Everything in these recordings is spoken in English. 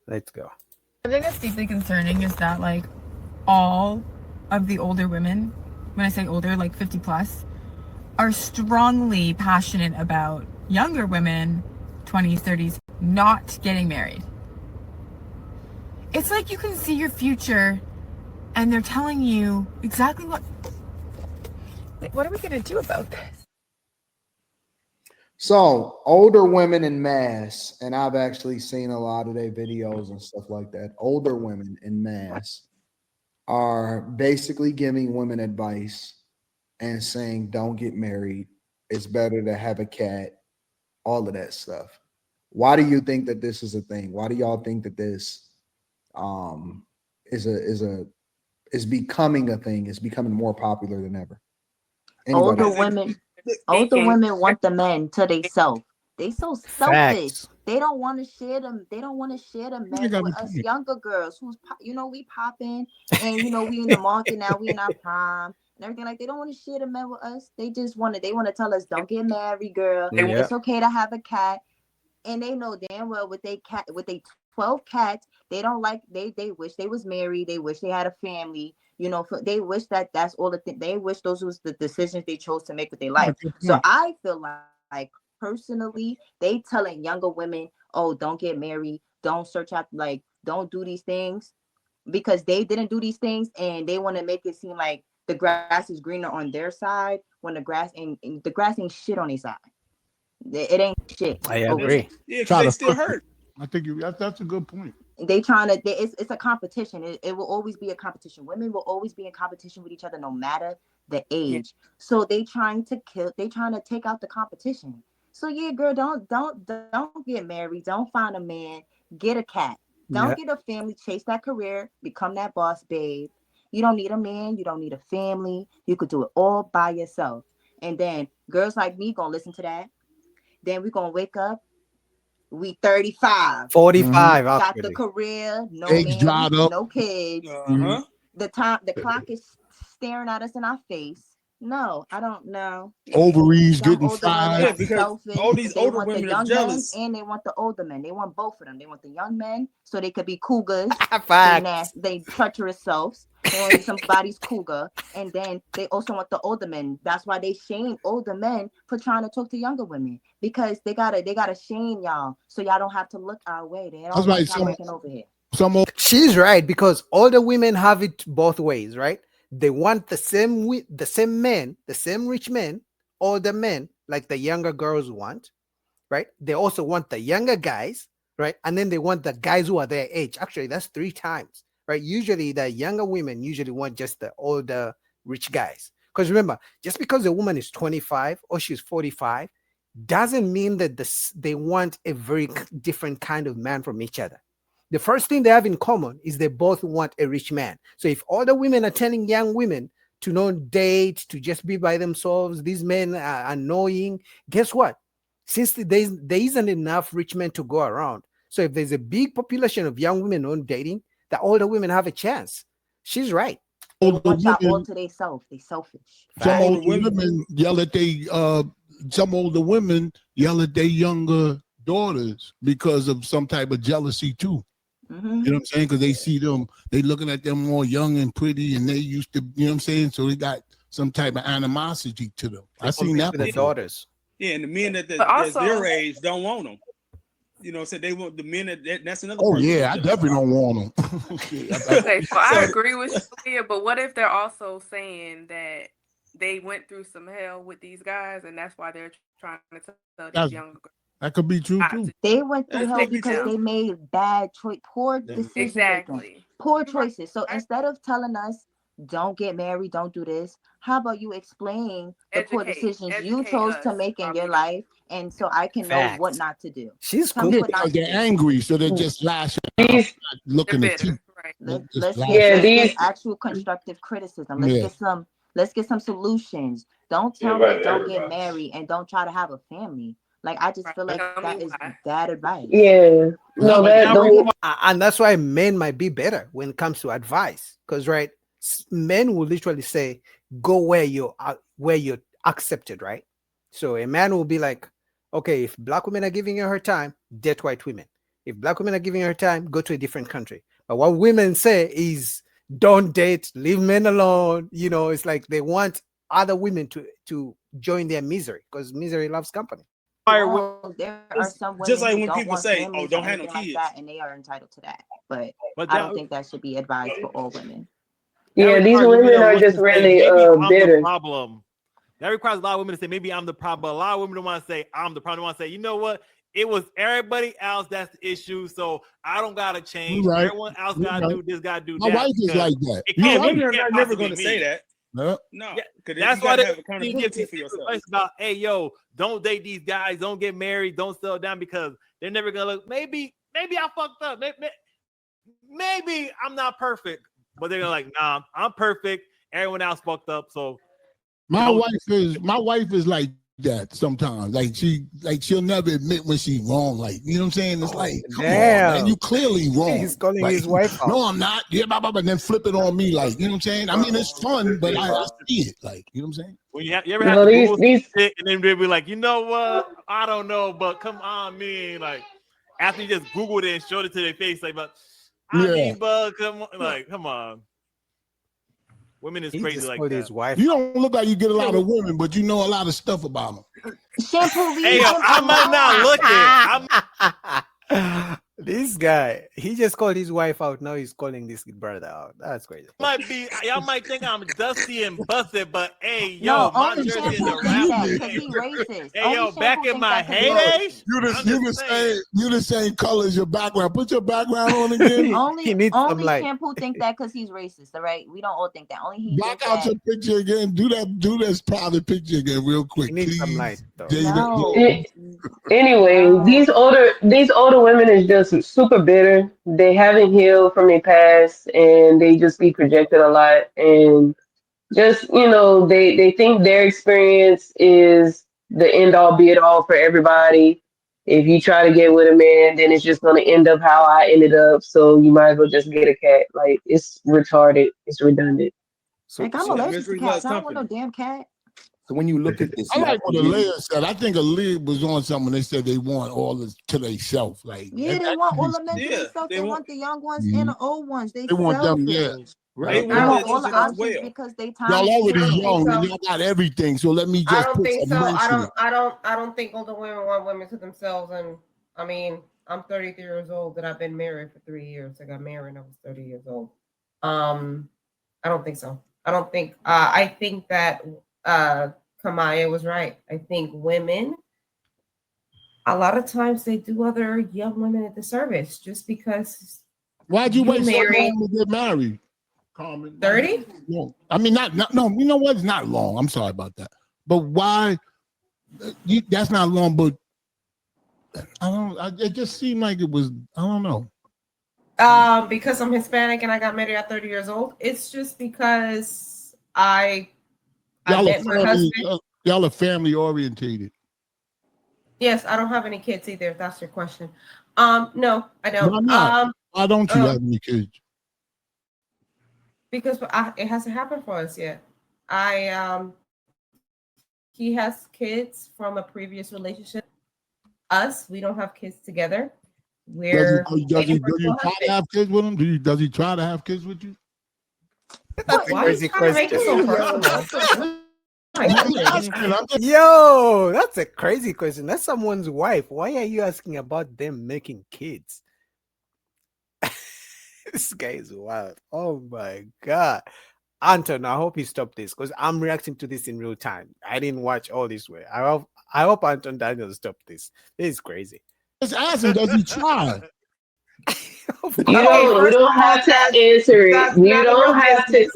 Let's go. I think that's deeply concerning is that like all of the older women, when I say older, like 50 plus, are strongly passionate about younger women, 20s, 30s, not getting married. It's like you can see your future and they're telling you exactly what are we going to do about this? So older women in mass, and I've actually seen a lot of their videos and stuff like that. Older women in mass are basically giving women advice and saying, don't get married. It's better to have a cat, all of that stuff. Why do you think that this is a thing? Why do y'all think that this um is becoming a thing? It's becoming more popular than ever. Anybody? Older women, older Thinking. women want the men to they self. They so selfish. Facts. They don't want to share them. They don't want to share the men with us younger girls who's we popping and we in the market now. We in our prime and everything. Like they don't want to share the men with us. They just want to. They want to tell us don't get married, girl. Yeah. It's okay to have a cat. And they know damn well with they 12 cats, they don't like they wish they was married, they wish they had a family, they wish that's all they wish those was the decisions they chose to make with their life. So I feel like personally they telling younger women, oh, don't get married, don't search out, like don't do these things because they didn't do these things and they want to make it seem like the grass is greener on their side when the grass ain't shit on their side. It ain't shit. I agree. Yeah, because they still hurt. I think that's a good point. They trying to. It's a competition. It will always be a competition. Women will always be in competition with each other, no matter the age. So they trying to kill. They trying to take out the competition. So yeah, girl, don't get married. Don't find a man. Get a cat. Don't get a family. Chase that career. Become that boss, babe. You don't need a man. You don't need a family. You could do it all by yourself. And then girls like me gonna listen to that. Then we're gonna wake up. We 35. 45. Got the career, no Eggs man, dried up. no kids. The clock is staring at us in our face. No, I don't know. Ovaries Some getting older women fried. are Yeah, because selfish. all these They older want the women are young jealous. men and they want the older men. They want both of them. They want the young men so they could be cougars. Facts. They treacherous selves. They want to be somebody's cougar. And then they also want the older men. That's why they shame older men for trying to talk to younger women. Because they gotta shame y'all so y'all don't have to look our way. They don't That's want right. y'all looking over here. Some old She's right because older women have it both ways, right? They want the same men, the same rich men, older men like the younger girls want, right? They also want the younger guys, right? And then they want the guys who are their age. Actually, that's 3 times, right? Usually the younger women usually want just the older rich guys. Because remember, just because a woman is 25 or she's 45 doesn't mean that they want a very different kind of man from each other. The first thing they have in common is they both want a rich man. So if other women are telling young women to not date, to just be by themselves, these men are annoying, guess what? Since there isn't enough rich men to go around, so if there's a big population of young women on dating, the older women have a chance. She's right. They older want y'all all women, to themselves. They selfish. some Right. older women yell at some older women yell at their younger daughters because of some type of jealousy too. You know what I'm saying? Because they see them, they looking at them more young and pretty, and they used to, you know what I'm saying? So they got some type of animosity to them. I seen that For the before. daughters. Yeah, and the men that's also- their age don't want them. You know, so they want the men that's another. Oh person yeah, I that's definitely don't want them. Okay, so I agree with you, but what if they're also saying that they went through some hell with these guys, and that's why they're trying to tell That's- these younger girls That could be true not too. to- They went through That's hell probably because true. they made bad poor decisions. making. Exactly. Poor choices. So instead of telling us, don't get married, don't do this, how about you explain the poor decisions you Educate chose to us, make in your Bobby. life, and so I can know what Facts. not to do. She's Tell me cool. what not Like to they're do. angry, so they're just lashing out, These- not They're looking at bitter, you. right? Let's lash Yeah, get these- actual constructive criticism. Let's Yeah. get some solutions. Don't tell me don't get married and don't try to have a family. Like I just feel like Tell me that is why. bad advice. Yeah, no, that the And that's why men might be better when it comes to advice. Because right, men will literally say, "Go where you're accepted." Right. So a man will be like, "Okay, if black women are giving you her time, date white women. If black women are giving her time, go to a different country. But what women say is don't date, leave men alone. It's like they want other women to join their misery because misery loves company. Well, there are some women Just like who when don't people want say, families "Oh, don't or have no anything like kids." that, and they are entitled to that. But But I that, don't think that should be advised for all women. that Yeah, these requires women women to are look just and say, really maybe I'm the bitter. problem. That requires a lot of women to say, maybe I'm the problem. But a lot of women don't want to say, I'm the problem. They want to say, you know what? It was everybody else that's the issue. So I don't got to change. Right. Everyone else got to do this, got to do My that. wife is like that. It You can't, know, Women are it can't never possibly going to be say me. that. yeah. No, Yeah, because that's you why got to they have accountability for yourself. advice about, hey, yo, don't date these guys, don't get married, don't settle down because they're never gonna look. Maybe I fucked up. Maybe I'm not perfect, but they're like, nah, I'm perfect. Everyone else fucked up. So My wife is like that sometimes. Like she'll never admit when she's wrong. Like, you know what I'm saying? It's like, come on, man, you clearly wrong. He's calling like, his wife out. No, I'm not. Yeah, blah, blah, blah, and then flip it on me. Like, you know what I'm saying? I mean, it's fun, but I see it. Like, you know what I'm saying? when you ever have to Google shit and then they'll be like, you know what? I don't know, but come on, me. Like after you just Googled it and showed it to their face, like, but I mean, but come on. Women is crazy like that. His wife. You don't look like you get a lot of women, but you know a lot of stuff about them. Shampoo, hey, yo, I might not look it. This guy, he just called his wife out. Now he's calling this brother out. That's crazy. Y'all might think I'm dusty and busted, but hey, yo, no, my only jersey is Shampoo a think that rapper. because he racist. Hey, Only yo, Shampoo back in think my that 'cause he heyday, you the same color as your background. Put your background on again. Only some light. Shampoo think that because he's racist. All right, we don't all think that. Only he Black think out that. your picture again. Do this private picture again real quick. He needs Please. some light, though. Anyway, these older women is just super bitter. They haven't healed from their past, and they just be projected a lot. And just they think their experience is the end all be it all for everybody. If you try to get with a man, then it's just going to end up how I ended up. So you might as well just get a cat. Like, it's retarded. It's redundant. Like, I'm allergic to cats. I don't want no damn cat. So when you look at this, I like what Aaliyah said. I think Aaliyah was on something. They said they want all this to themselves. Like, yeah, they want all the men to themselves. They want the young ones and the old ones. They want them, Right. They want all the options because they time. Y'all already young and y'all got everything. So let me just. I don't think so. I don't think older women want women to themselves. And I mean, I'm 33 years old and I've been married for 3 years. I got married when I was 30 years old. I don't think so. I don't think. I think that Kamaya was right. I think women, a lot of times they do other young women a disservice just because. Why'd you wait so long to get married? 30? No, I mean not. No, you know what? It's not long. I'm sorry about that. But why? That's not long. But I don't. It just seemed like it was. I don't know. Because I'm Hispanic and I got married at 30 years old. It's just because I met my husband. Y'all are family orientated. Yes, I don't have any kids either. If that's your question. No, I don't. Why not? Why don't you have any kids? Because it hasn't happened for us yet. He has kids from a previous relationship. Us, we don't have kids together. Does he try to have kids with him? Does he try to have kids with you? That's a crazy question. Yo, that's a crazy question. That's someone's wife. Why are you asking about them making kids? This guy is wild. Oh my God. Anton, I hope you stop this because I'm reacting to this in real time. I didn't watch all this way. I hope Anton Daniel stop this. This is crazy. Just ask him, does he try? You don't have to answer it. You don't have to.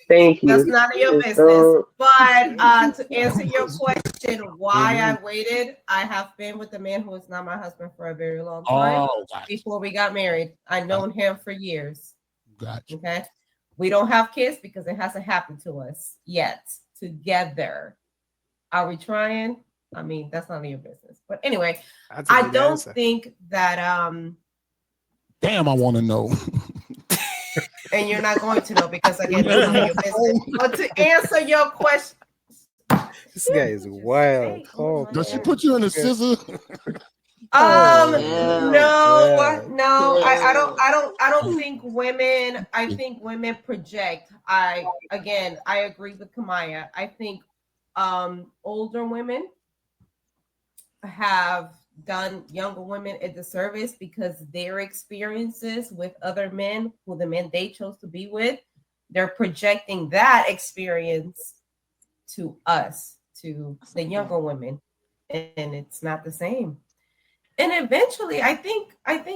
Thank you. That's none of your business. But to answer your question, why I waited, I have been with a man who is not my husband for a very long time. Before we got married, I've known him for years. Gotcha. Okay. We don't have kids because it hasn't happened to us yet together. Are we trying? I mean, that's none of your business. But anyway, I don't think that damn, I want to know. And you're not going to know because again, that's none of your business. But to answer your question, this guy is wild. Oh, does she put you in a scissor? I don't think women. I think women project. I agree with Kamaya. I think older women have done younger women a disservice because their experiences with other men, who the men they chose to be with, they're projecting that experience to us, to the younger women, and it's not the same. And eventually, I think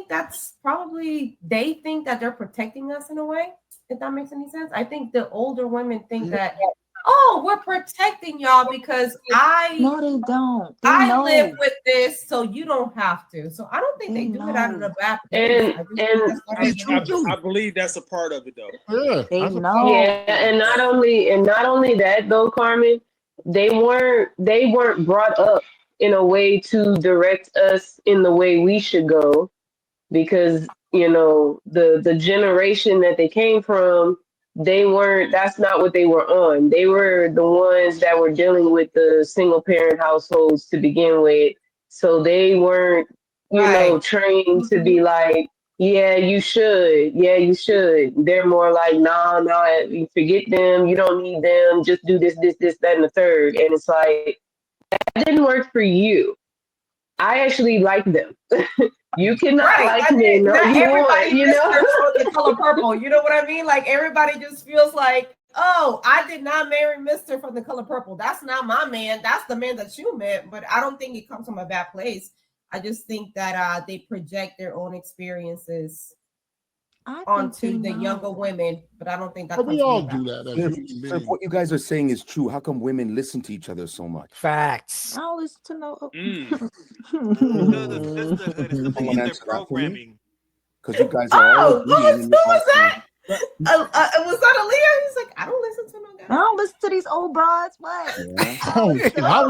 that's probably they think that they're protecting us in a way. If that makes any sense, I think the older women think that, oh, we're protecting y'all because no, they don't. They I know. live with this, so you don't have to. So I don't think they do it out of the bad place. I believe that's a part of it, though. Yeah, they know. Yeah, and not only that though, Carmen, they weren't brought up in a way to direct us in the way we should go, because the generation that they came from, that's not what they were on. They were the ones that were dealing with the single parent households to begin with, so they weren't trained to be like, yeah, you should. They're more like, nah, you forget them, you don't need them, just do this, that, and the third. And it's like, that didn't work for you. I actually like them. You cannot like me. No, not you everybody want, the color purple. You know what I mean? Like everybody just feels like, oh, I did not marry Mr. from the color purple. That's not my man. That's the man that you met. But I don't think it comes from a bad place. I just think that they project their own experiences onto the younger women, but I don't think that. We all do that. If what you guys are saying is true, how come women listen to each other so much? Facts. I don't listen to no. Programming. Because you guys are all who was that? Was that Aaliyah? He's like, I don't listen to no guy. I don't listen to these old broads. What? Yeah. How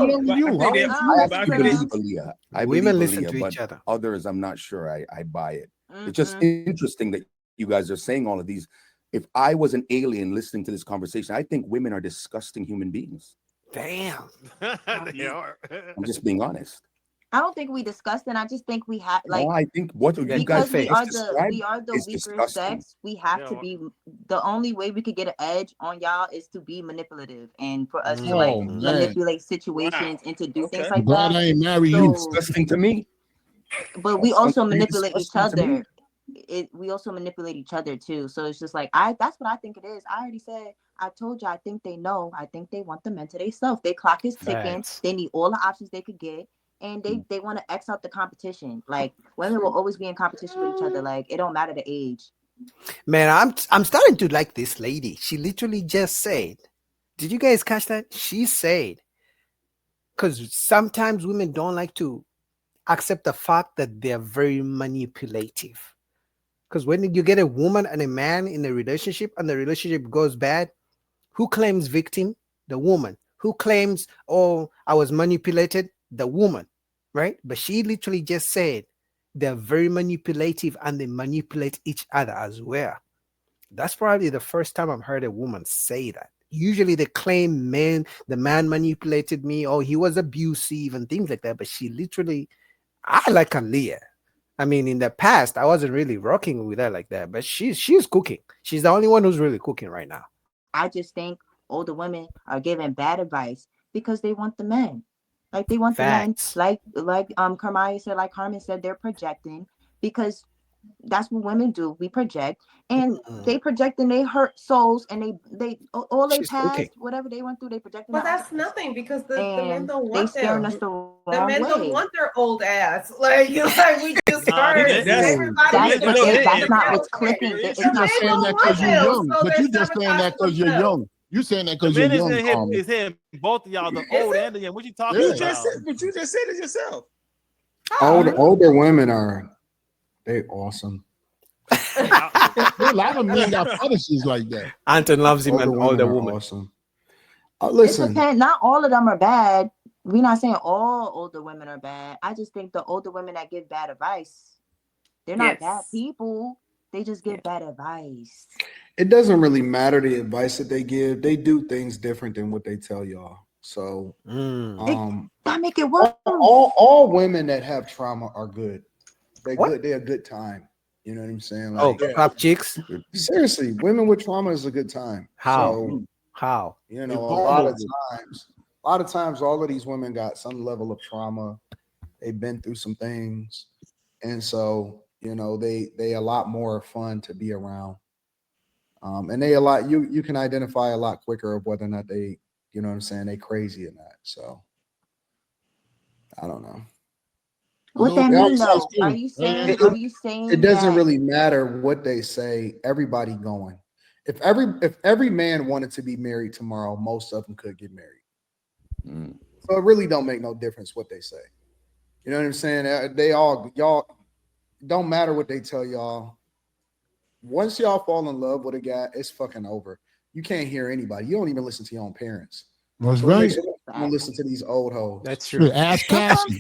young are you? I believe Aaliyah. Women listen to each other. Others, I'm not sure I buy it. It's just interesting that you guys are saying all of these. If I was an alien listening to this conversation, I think women are disgusting human beings. Damn. They are. I'm just being honest. I don't think we discussed it. I just think we have No, I think what you guys because we are described the is weaker disgusting. sex. We have to be. The only way we could get an edge on y'all is to be manipulative and for us to manipulate situations and to do things like glad that. I ain't married you. Disgusting to me. But we also manipulate each other. We also manipulate each other too. So it's just like that's what I think it is. I already said, I told you, I think they know. I think they want the men to themselves. They clock is ticking. They need all the options they could get. And they want to X out the competition. Like women will always be in competition with each other. Like it don't matter the age. Man, I'm starting to like this lady. She literally just said, did you guys catch that? She said, because sometimes women don't like to accept the fact that they're very manipulative. Because when you get a woman and a man in a relationship and the relationship goes bad, who claims victim? The woman. Who claims, oh, I was manipulated? The woman, right? But she literally just said they're very manipulative and they manipulate each other as well. That's probably the first time I've heard a woman say that. Usually they claim the man manipulated me, or he was abusive and things like that. But she literally, I like Aaliyah. I mean, in the past, I wasn't really rocking with her like that, but she's cooking. She's the only one who's really cooking right now. I just think older women are giving bad advice because they want the men. Like they want Facts. the men, like Carmine said, like Carmen said, they're projecting because that's what women do. We project, and they project and they hurt souls, and they all they past, whatever they went through, they project. But that's nothing because the men don't want they scaring us the wrong men way. don't want their old ass. Like we just heard. That's not what's clicking. It's not saying that because you're young, but you just saying that because you're young. You saying that because you're young. Is him both of y'all, the old and the young. What you talking about? But you just said it yourself. Older women they awesome. A lot of men got fetishes like that. Anton loves him an older woman. Awesome. Listen, not all of them are bad. We're not saying all older women are bad. I just think the older women that give bad advice, they're not bad people. They just give bad advice. It doesn't really matter the advice that they give. They do things different than what they tell y'all. So, That make it worse. All women that have trauma are good. They're What? good. They're a good time. You know what I'm saying? Oh, Like, crap chicks. seriously, women with trauma is a good time. How? So, How? you know, a lot of times, all of these women got some level of trauma. They've been through some things, and so you know they a lot more fun to be around. And they a lot you can identify a lot quicker of whether or not they, you know what I'm saying, they crazy or not. So I don't know. What that mean though? Are you saying it doesn't that really matter what they say? Everybody going. If every man wanted to be married tomorrow, most of them could get married. So it really don't make no difference what they say. You know what I'm saying? They all y'all don't matter what they tell y'all. Once y'all fall in love with a guy, it's fucking over. You can't hear anybody. You don't even listen to your own parents. That's So right. don't listen to these old hoes. That's true. Ask Cassie.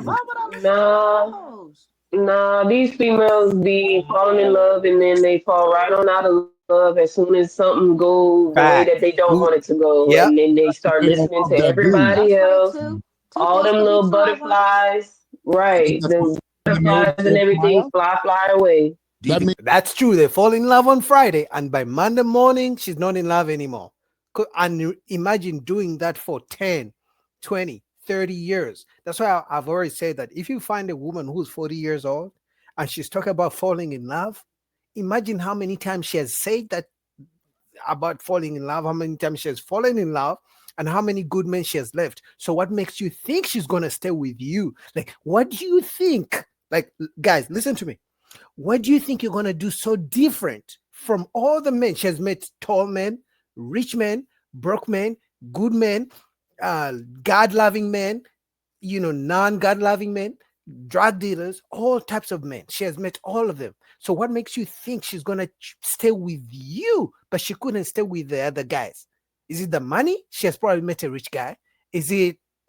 Why would I listen to those? Nah, these females be falling in love and then they fall right on out of love as soon as something goes the way that they don't want it to go. Yep. And then they start listening to everybody else. All them little butterflies, right. The butterflies and everything fly away. That's true. They fall in love on Friday, and by Monday morning, she's not in love anymore. And imagine doing that for 10, 20, 30 years. That's why I've already said that if you find a woman who's 40 years old and she's talking about falling in love, imagine how many times she has said that about falling in love, how many times she has fallen in love, and how many good men she has left. So what makes you think she's going to stay with you? Like, what do you think? Like, guys, listen to me. What do you think you're going to do so different from all the men? She has met tall men, rich men, broke men, good men, God-loving men, non-God-loving men, drug dealers, all types of men. She has met all of them. So what makes you think she's going to stay with you, but she couldn't stay with the other guys? Is it the money? She has probably met a rich guy.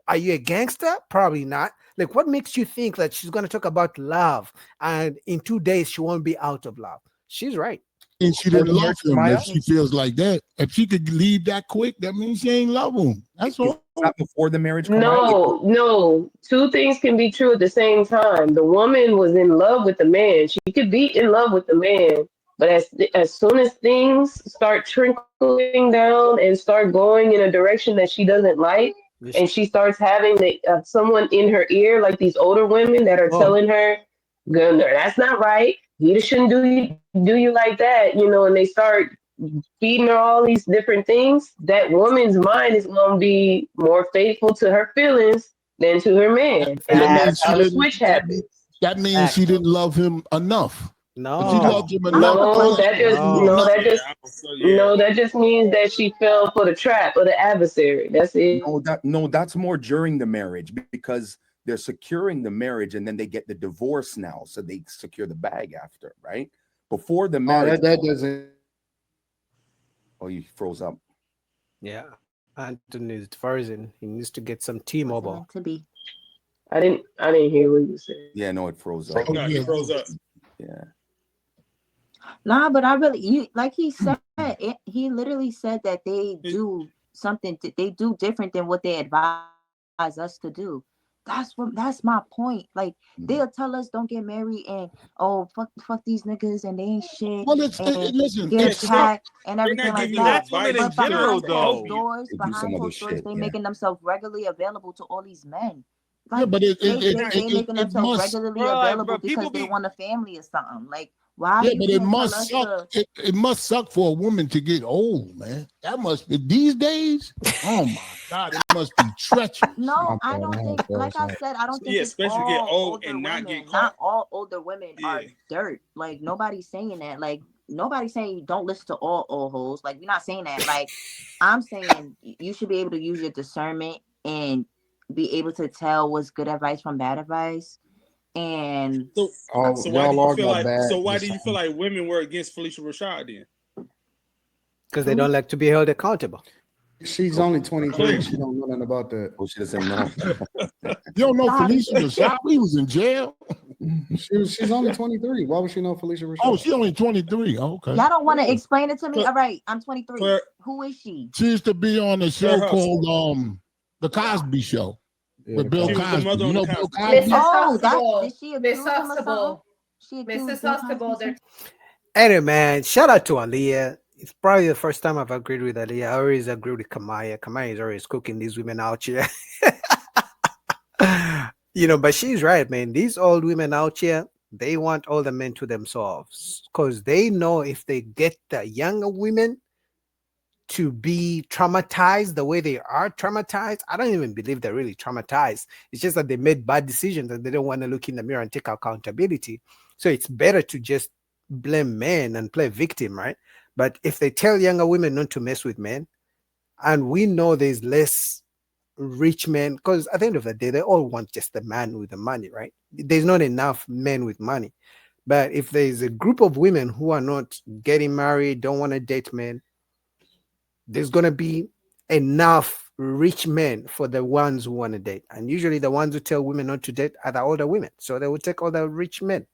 Are you a gangster? Probably not. Like, what makes you think that she's going to talk about love and in 2 days she won't be out of love? She's right. And she didn't love him if she feels like that. If she could leave that quick, that means she ain't love him. That's all. Not before the marriage. No. Two things can be true at the same time. The woman was in love with the man. She could be in love with the man, but as soon as things start trickling down and start going in a direction that she doesn't like, and she starts having someone in her ear, like these older women that are telling her, "That's not right. He shouldn't do you like that," and they start feeding her all these different things. That woman's mind is going to be more faithful to her feelings than to her man, and then that's how the switch happens. That means she didn't love him enough. No, if she loved him enough. That just means that she fell for the trap of the adversary. That's it. That's more during the marriage, because they're securing the marriage and then they get the divorce now, so they secure the bag after, right? Before the marriage. That doesn't. Oh, you froze up. Yeah, Anthony is frozen. He needs to get some T-Mobile. To be. I didn't hear what you said. Yeah, no, it froze up. It froze up. Yeah. Nah, but like he said, he literally said that they do something. They do different than what they advise us to do. That's my point. Like, they'll tell us don't get married and fuck these niggas and they ain't shit. Well, listen, get attacked and everything like that. That's women in general, though. Behind closed doors, they making themselves regularly available to all these men. Like, yeah, but they making themselves regularly available because they want a family or something. Like, why? Yeah, but it must suck. It must suck for a woman to get old, man. That must be these days. Oh my God, it must be treacherous. No, I don't think. Like I said, I don't think. Yeah, it's especially all get old older and not women. get caught. Not all older women are dirt. Like, nobody's saying that. Like, nobody's saying don't listen to all old hoes. Like, we're not saying that. Like, I'm saying you should be able to use your discernment and be able to tell what's good advice from bad advice. And so why do you feel like women were against Felicia Rashad then? Because they don't like to be held accountable. She's only 23. She don't know nothing about that. Oh, she doesn't know. You don't know Felicia Rashad? He was in jail. She's only 23. Why would she know Felicia Rashad? Oh, she's only 23. Oh, okay. Y'all don't want to explain it to me? All right, I'm 23. Who is she? She used to be on a show called The Cosby Show. With Bill She was the Cosby. mother You on know the Bill Cosby. Cosby? Oh, that Huxtable. did she Miss accuse him or something? Huxtable. She accused Mrs. Bill Huxtable. Cosby. Anyway, man, shout out to Aaliyah. It's probably the first time I've agreed with Aaliyah. I always agree with Kamaya. Kamaya is always cooking these women out here. But she's right, man. These old women out here, they want all the men to themselves because they know if they get the younger women to be traumatized the way they are traumatized. I don't even believe they're really traumatized. It's just that they made bad decisions and they don't want to look in the mirror and take accountability. So it's better to just blame men and play victim, right? But if they tell younger women not to mess with men, and we know there's less rich men, because at the end of the day, they all want just the man with the money, right? There's not enough men with money. But if there's a group of women who are not getting married, don't want to date men, there's going to be enough rich men for the ones who want to date. And usually the ones who tell women not to date are the older women. So they will take all the rich men.